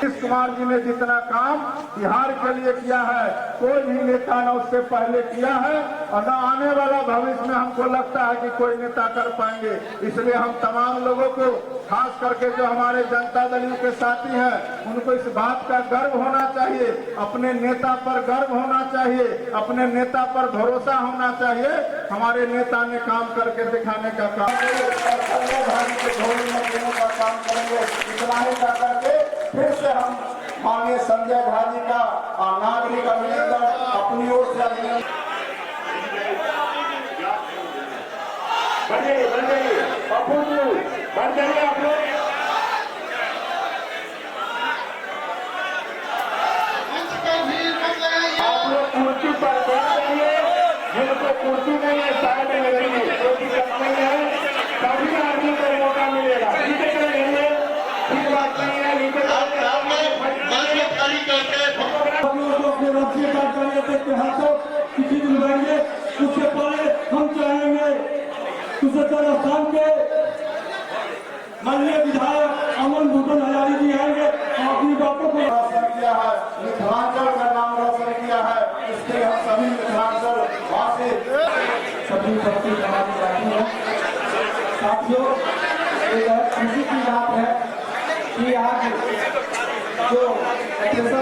नीतीश कुमार जी ने जितना काम बिहार के लिए किया है कोई भी नेता न उससे पहले किया है और न आने वाला भविष्य में हमको लगता है कि कोई नेता कर पाएंगे। इसलिए हम तमाम लोगों को, खास करके जो हमारे जनता दल के साथी हैं, उनको इस बात का गर्व होना चाहिए, अपने नेता पर गर्व होना चाहिए, अपने नेता पर भरोसा होना चाहिए। हमारे नेता ने काम करके दिखाने का काम करेंगे। इतना ही करके फिर से हम माननीय संजय भाजी का नागरिक अभिनंदन अपनी ओर से बन जाइए आप लोग। आप लोग कुर्सी पर बैठ जाइए, जिनको कुर्सी नहीं है साइड में रहिए, क्योंकि नहीं है सभी आदमी को मौका मिलेगा। किसी दिन रहेंगे, उससे पहले हम चाहेंगे राजस्थान के माननीय विधायक अमन भूषण हजारी जी आएंगे और अपनी बातों को रोशन किया है, मिथिलांचल का नाम रोशन किया है। इसके हम सभी मिथिलांचल वासी सभी बच्चे हमारी जाती है। साथियों, खुशी की बात है कि आज जो के बाद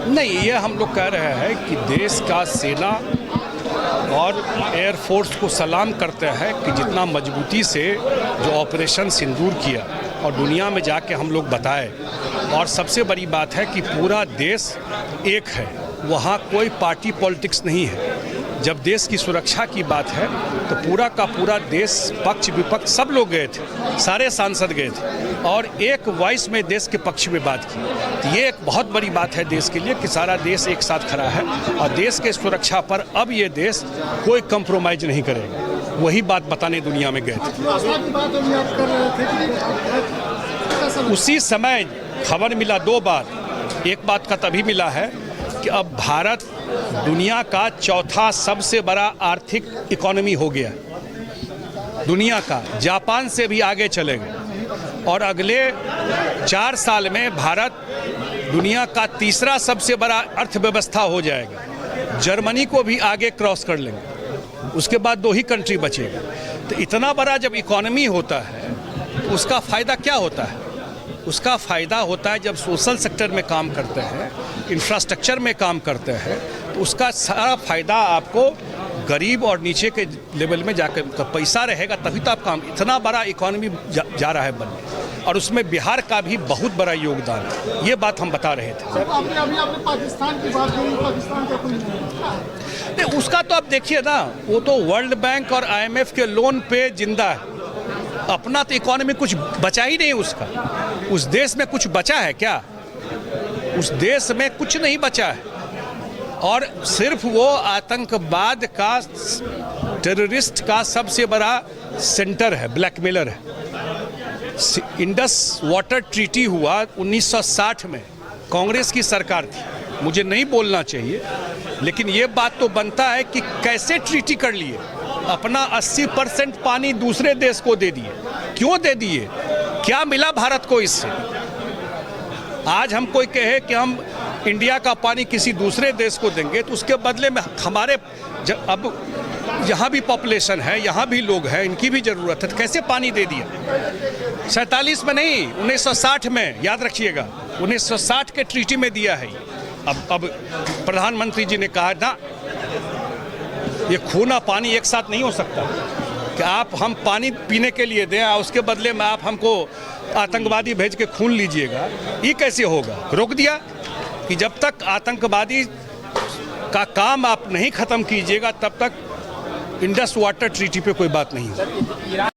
नहीं, ये हम लोग कह रहे हैं कि देश का सेना और एयरफोर्स को सलाम करते हैं कि जितना मजबूती से जो ऑपरेशन सिंदूर किया और दुनिया में जाके हम लोग बताए। और सबसे बड़ी बात है कि पूरा देश एक है, वहाँ कोई पार्टी पॉलिटिक्स नहीं है। जब देश की सुरक्षा की बात है तो पूरा का पूरा देश, पक्ष विपक्ष सब लोग गए थे, सारे सांसद गए थे और एक वॉइस में देश के पक्ष में बात की। तो ये एक बहुत बड़ी बात है देश के लिए कि सारा देश एक साथ खड़ा है और देश के सुरक्षा पर अब ये देश कोई कंप्रोमाइज नहीं करेगा। वही बात बताने दुनिया में गए थे। उसी समय खबर मिला 2 बार। एक बात का तभी मिला है कि अब भारत दुनिया का चौथा सबसे बड़ा आर्थिक इकोनॉमी हो गया, दुनिया का, जापान से भी आगे चलेगा और अगले 4 साल में भारत दुनिया का तीसरा सबसे बड़ा अर्थव्यवस्था हो जाएगा। जर्मनी को भी आगे क्रॉस कर लेंगे, उसके बाद 2 ही कंट्री बचेगा। तो इतना बड़ा जब इकोनॉमी होता है तो उसका फ़ायदा क्या होता है? उसका फ़ायदा होता है जब सोशल सेक्टर में काम करते हैं, इंफ्रास्ट्रक्चर में काम करते हैं, तो उसका सारा फ़ायदा आपको गरीब और नीचे के लेवल में जाकर पैसा रहेगा तभी तो आप काम। इतना बड़ा इकोनॉमी जा रहा है बनने और उसमें बिहार का भी बहुत बड़ा योगदान है। ये बात हम बता रहे थे। आपने पाकिस्तान की बात की, पाकिस्तान का कोई नहीं, उसका तो आप देखिए ना, वो तो वर्ल्ड बैंक और IMF के लोन पे जिंदा है। अपना तो इकोनॉमी कुछ बचा ही नहीं उसका। उस देश में कुछ बचा है क्या? उस देश में कुछ नहीं बचा है और सिर्फ वो आतंकवाद का, टेररिस्ट का सबसे बड़ा सेंटर है, ब्लैकमेलर है। इंडस वाटर ट्रीटी हुआ 1960 में, कांग्रेस की सरकार थी। मुझे नहीं बोलना चाहिए, लेकिन ये बात तो बनता है कि कैसे ट्रीटी कर लिए, अपना 80% पानी दूसरे देश को दे दिए। क्यों दे दिए? क्या मिला भारत को इससे? आज हम कोई कहे कि हम इंडिया का पानी किसी दूसरे देश को देंगे तो उसके बदले में हमारे अब यहाँ भी पॉपुलेशन है, यहाँ भी लोग हैं, इनकी भी ज़रूरत है, तो कैसे पानी दे दिया? 47 में नहीं, 1960 में, याद रखिएगा, 1960 के ट्रीटी में दिया है। अब प्रधानमंत्री जी ने कहा ना, ये खून पानी एक साथ नहीं हो सकता कि हम पानी पीने के लिए दें और उसके बदले में आप हमको आतंकवादी भेज के खून लीजिएगा। ये कैसे होगा? रोक दिया कि जब तक आतंकवादी का काम आप नहीं ख़त्म कीजिएगा तब तक इंडस वाटर ट्रीटी पे कोई बात नहीं होगी।